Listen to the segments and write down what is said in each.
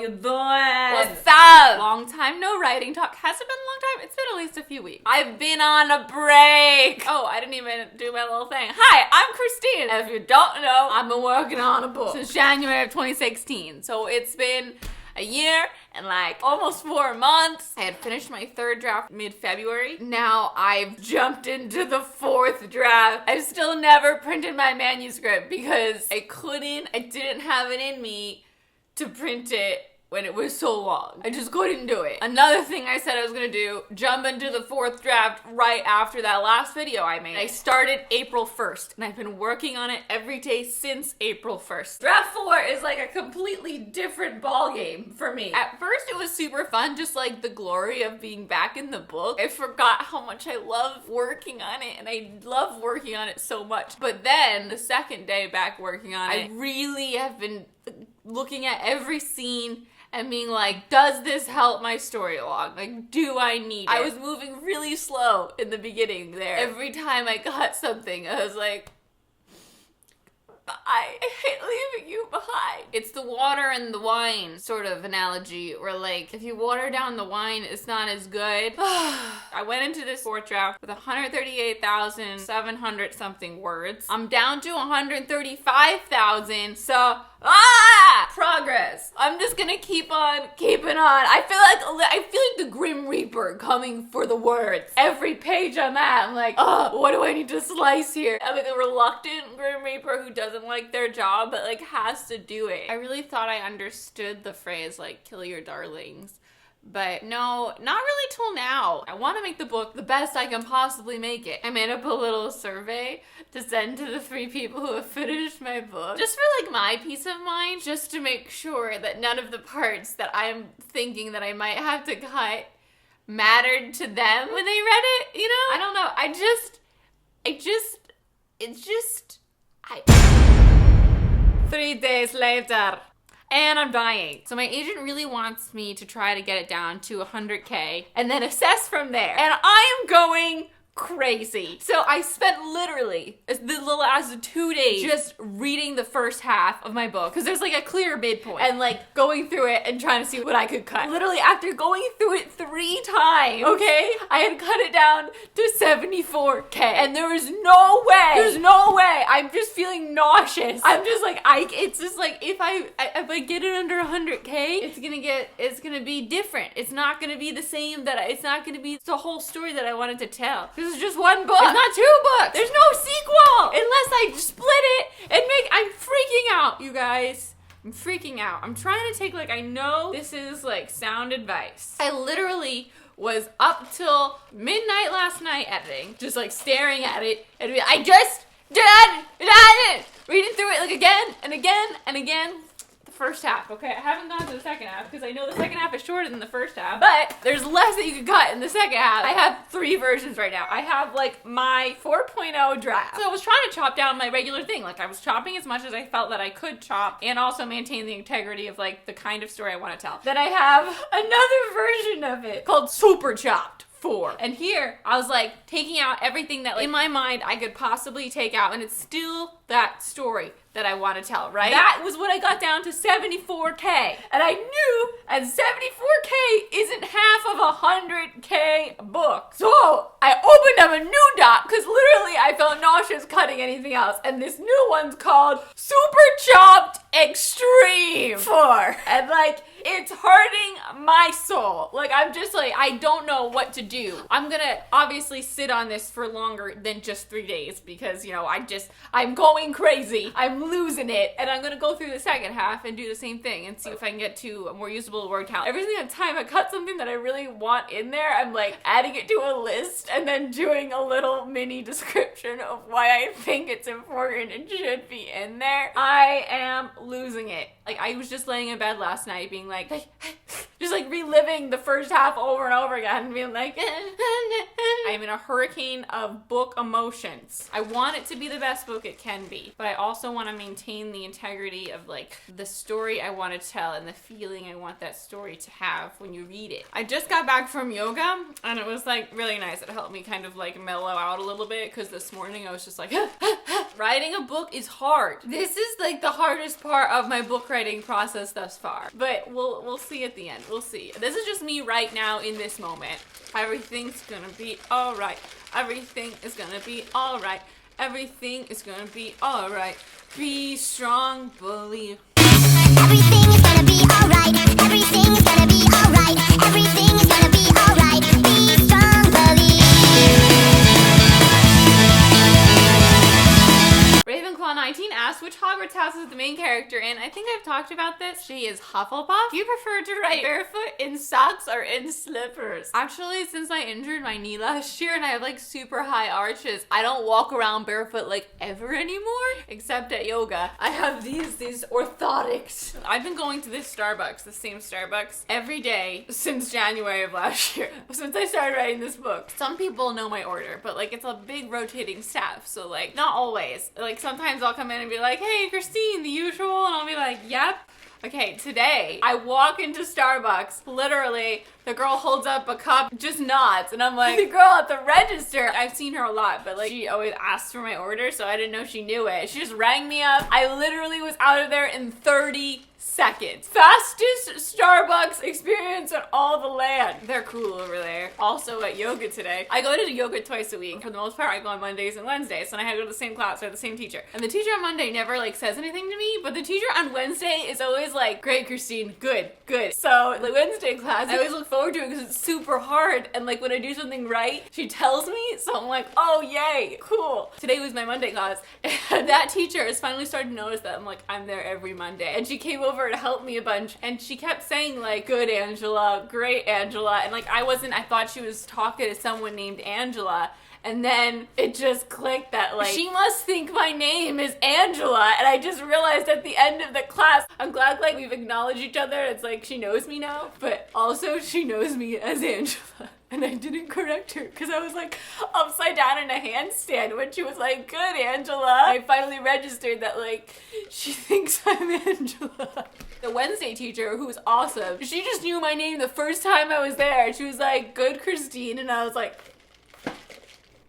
you doing? What's up? Long time no writing talk. Has it been a long time? It's been at least a few weeks. I've been on a break. Oh, I didn't even do my little thing. Hi, I'm Christine. If you don't know, I've been working on a book Since January of 2016. So it's been a year and like almost 4 months. I had finished my 3rd draft mid-February. Now I've jumped into the 4th draft. I've still never printed my manuscript because I didn't have it in me to print it when it was so long. I just couldn't do it. Another thing I said I was gonna do, jump into the 4th draft right after that last video I made. I started April 1st, and I've been working on it every day since April 1st. Draft 4 is like a completely different ballgame for me. At first it was super fun, just like the glory of being back in the book. I forgot how much I love working on it, and I love working on it so much. But then, the second day back working on it, I really have been looking at every scene and being like, does this help my story along? Like, do I need it? I was moving really slow in the beginning there. Every time I got something, I was like, I hate leaving you behind. It's the water and the wine sort of analogy, where like, if you water down the wine, it's not as good. I went into this 4th draft with 138,700 something words. I'm down to 135,000, so progress. I'm just gonna keep on keeping on. I feel like the Grim Reaper coming for the words. Every page I'm at, I'm like, what do I need to slice here? I'm like a reluctant Grim Reaper who doesn't like their job, but like has to do it. I really thought I understood the phrase like, kill your darlings. But no, not really till now. I want to make the book the best I can possibly make it. I made up a little survey to send to the 3 people who have finished my book. Just for like my peace of mind, just to make sure that none of the parts that I'm thinking that I might have to cut mattered to them when they read it, you know? I don't know. 3 days later. And I'm dying. So my agent really wants me to try to get it down to 100K and then assess from there. And I am going crazy. So I spent literally the little as 2 days just reading the first half of my book, because there's like a clear midpoint, and like going through it and trying to see what I could cut. Literally after going through it 3 times, okay, I had cut it down to 74K, and there's no way. I'm just feeling nauseous. I'm just like, it's just like, if I get it under 100K, it's gonna be different. It's not gonna be the same, it's not gonna be the whole story that I wanted to tell. This is just one book. It's not 2 books. There's no sequel unless I split it and I'm freaking out, you guys. I'm freaking out. I'm trying to take, like, I know this is like sound advice. I literally was up till midnight last night editing, just like staring at it, and I just did it, reading through it like again and again and again. First half, okay? I haven't gone to the second half because I know the second half is shorter than the first half, but there's less that you can cut in the second half. I have 3 versions right now. I have like my 4.0 draft. So I was trying to chop down my regular thing. Like I was chopping as much as I felt that I could chop and also maintain the integrity of like the kind of story I want to tell. Then I have another version of it called Super Chopped 4. And here I was like taking out everything that like, in my mind I could possibly take out, and it's still that story that I want to tell, right? That was when I got down to 74K. And I knew that 74K isn't half of a 100K book. So I opened up a new doc because literally I felt nauseous cutting anything else. And this new one's called Super Chopped Extreme 4. And like, it's hurting my soul. Like, I'm just like, I don't know what to do. I'm gonna obviously sit on this for longer than just 3 days because, you know, I'm going crazy. I'm losing it. And I'm gonna go through the second half and do the same thing and see if I can get to a more usable word count. Every single time I cut something that I really want in there, I'm like adding it to a list and then doing a little mini description of why I think it's important and should be in there. I am losing it. Like, I was just laying in bed last night being like, hey, just like reliving the first half over and over again and being like, I'm in a hurricane of book emotions. I want it to be the best book it can be, but I also want to maintain the integrity of like the story I want to tell and the feeling I want that story to have when you read it. I just got back from yoga and it was like really nice. It helped me kind of like mellow out a little bit because this morning I was just like, writing a book is hard. This is like the hardest part of my book writing process thus far, but we'll see at the end. We'll see. This is just me right now in this moment. Everything's gonna be all right. Everything is gonna be all right. Everything is gonna be all right. Be strong, believe. Everything is gonna be all right. Everything is gonna be all right. Everything is gonna be all right. Be strong, believe. Ravenclaw 19 asks, which Hogwarts house is the main character in? I think I've talked about this. She is Hufflepuff. Do you prefer to write barefoot, in socks, or in slippers? Actually, since I injured my knee last year and I have like super high arches, I don't walk around barefoot like ever anymore, except at yoga. I have these orthotics. I've been going to this Starbucks, the same Starbucks, every day since January of last year, since I started writing this book. Some people know my order, but like it's a big rotating staff, so like not always. Like sometimes I'll come in and be like, hey, Christine, the usual, and I'll be like, yep. Okay, today I walk into Starbucks, literally, the girl holds up a cup, just nods, and I'm like, the girl at the register, I've seen her a lot, but like she always asks for my order, so I didn't know she knew it. She just rang me up. I literally was out of there in 30 seconds. Fastest Starbucks experience on all the land. They're cool over there. Also at yoga today. I go to yoga twice a week. For the most part, I go on Mondays and Wednesdays, and I have to go to the same class with the same teacher. And the teacher on Monday never like says anything to me, but the teacher on Wednesday is always like, great, Christine, good. So the Wednesday class, I always look forward to it because it's super hard, and like when I do something right, she tells me, so I'm like, oh yay, cool. Today was my Monday class, and that teacher has finally started to notice that I'm there every Monday, and she came over to help me a bunch, and she kept saying like, good Angela, great Angela, and like I thought she was talking to someone named Angela. And then it just clicked that like, she must think my name is Angela. And I just realized at the end of the class, I'm glad like we've acknowledged each other. It's like she knows me now, but also she knows me as Angela. And I didn't correct her because I was like upside down in a handstand when she was like, good Angela. I finally registered that like, she thinks I'm Angela. The Wednesday teacher, who was awesome, she just knew my name the first time I was there. She was like, good Christine. And I was like,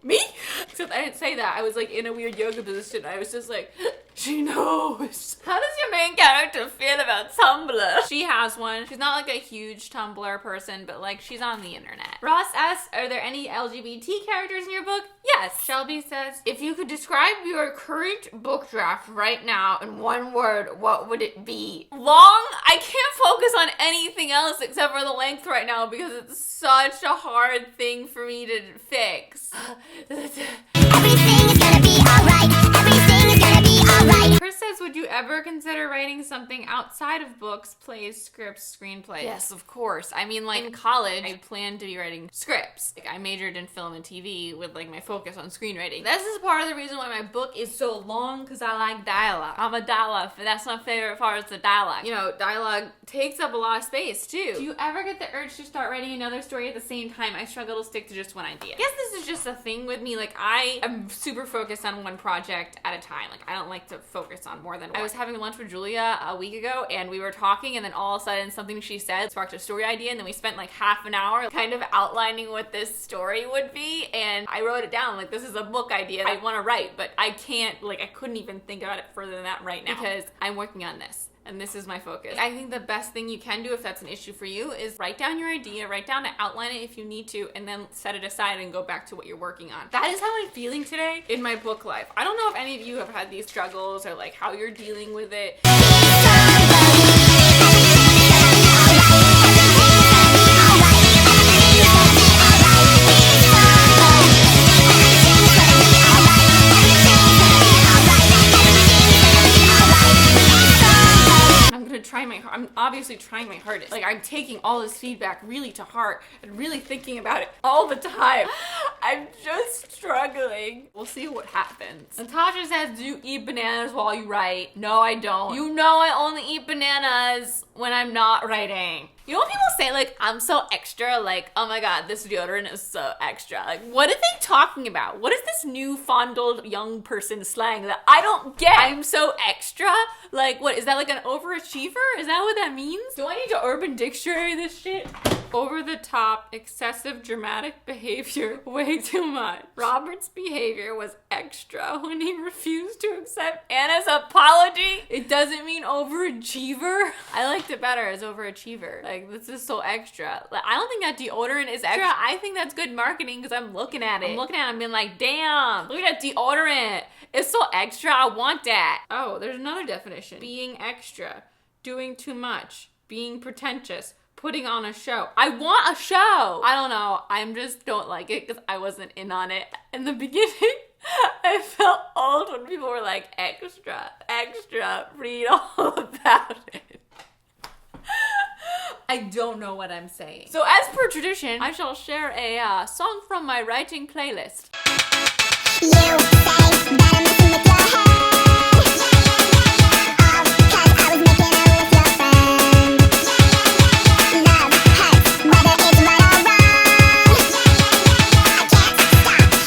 me? Except I didn't say that. I was like in a weird yoga position. I was just like, she knows. How does your main character feel about Tumblr? She has one. She's not like a huge Tumblr person, but like she's on the internet. Ross asks, are there any LGBT characters in your book? Yes. Shelby says, if you could describe your current book draft right now in one word, what would it be? Long? I can't focus on anything else except for the length right now because it's such a hard thing for me to fix. Everything is gonna be all right. Everything is gonna be all right. Chris says, would you ever consider writing something outside of books, plays, scripts, screenplays? Yes, of course. I mean, like in college, I planned to be writing scripts. Like I majored in film and TV with like my focus on screenwriting. This is part of the reason why my book is so long, because I like dialogue. I'm a dialogue, that's my favorite part is the dialogue. You know, dialogue takes up a lot of space too. Do you ever get the urge to start writing another story at the same time? I struggle to stick to just one idea. I guess this is just a thing with me. Like I am super focused on one project at a time. Like I don't like to focus on more than one. I was having lunch with Julia a week ago and we were talking, and then all of a sudden something she said sparked a story idea, and then we spent like half an hour kind of outlining what this story would be, and I wrote it down. Like, this is a book idea I want to write, but I can't, like, I couldn't even think about it further than that right now because I'm working on this. And this is my focus. I think the best thing you can do if that's an issue for you is write down your idea, write down and outline it if you need to, and then set it aside and go back to what you're working on. That is how I'm feeling today in my book life. I don't know if any of you have had these struggles or like how you're dealing with it. I'm obviously trying my hardest. Like, I'm taking all this feedback really to heart and really thinking about it all the time. I'm just struggling. We'll see what happens. Natasha says, do you eat bananas while you write? No, I don't. You know I only eat bananas when I'm not writing. You know when people say, like, I'm so extra, like, oh my god, this deodorant is so extra. Like, what are they talking about? What is this new fondled young person slang that I don't get? I'm so extra? Like, what, is that like an overachiever? Is that what that means? Do I need to Urban Dictionary this shit? Over the top, excessive dramatic behavior, way too much. Robert's behavior was extra when he refused to accept Anna's apology. It doesn't mean overachiever. I liked it better as overachiever. Like, this is so extra. Like, I don't think that deodorant is extra. I think that's good marketing because I'm looking at it. I'm looking at it and being like, damn, look at that deodorant. It's so extra, I want that. Oh, there's another definition. Being extra, doing too much, being pretentious, putting on a show. I want a show. I don't know. I just don't like it because I wasn't in on it in the beginning. I felt old when people were like, extra, extra, read all about it. I don't know what I'm saying. So as per tradition, I shall share a song from my writing playlist. You say that I'm messing with your head. All 'cause I was making out with your friend. Love hurts, whether it's right or wrong. I can't stop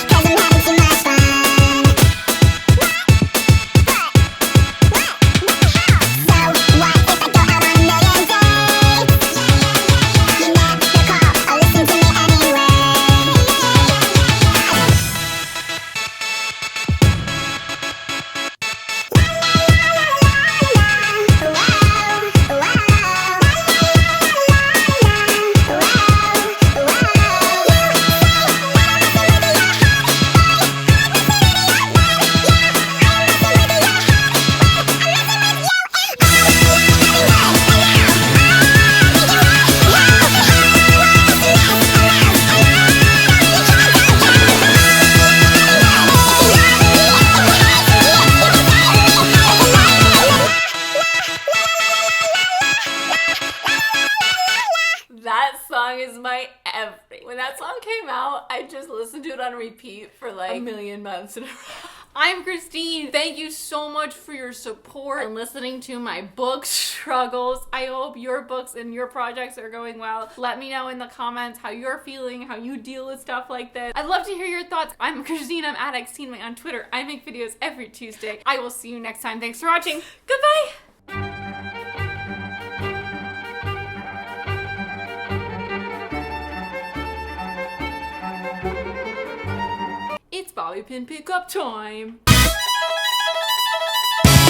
'cause I'm having too much fun. What the hell? So what if I go out on a million dates? You never call or listen to me anyway. That song is my everything. When that song came out, I just listened to it on repeat for like a million months in a row. I'm Christine. Thank you so much for your support and listening to my book struggles. I hope your books and your projects are going well. Let me know in the comments how you're feeling, how you deal with stuff like this. I'd love to hear your thoughts. I'm Christine. I'm at XTeenMate on Twitter. I make videos every Tuesday. I will see you next time. Thanks for watching. Goodbye. It's bobby pin pickup time.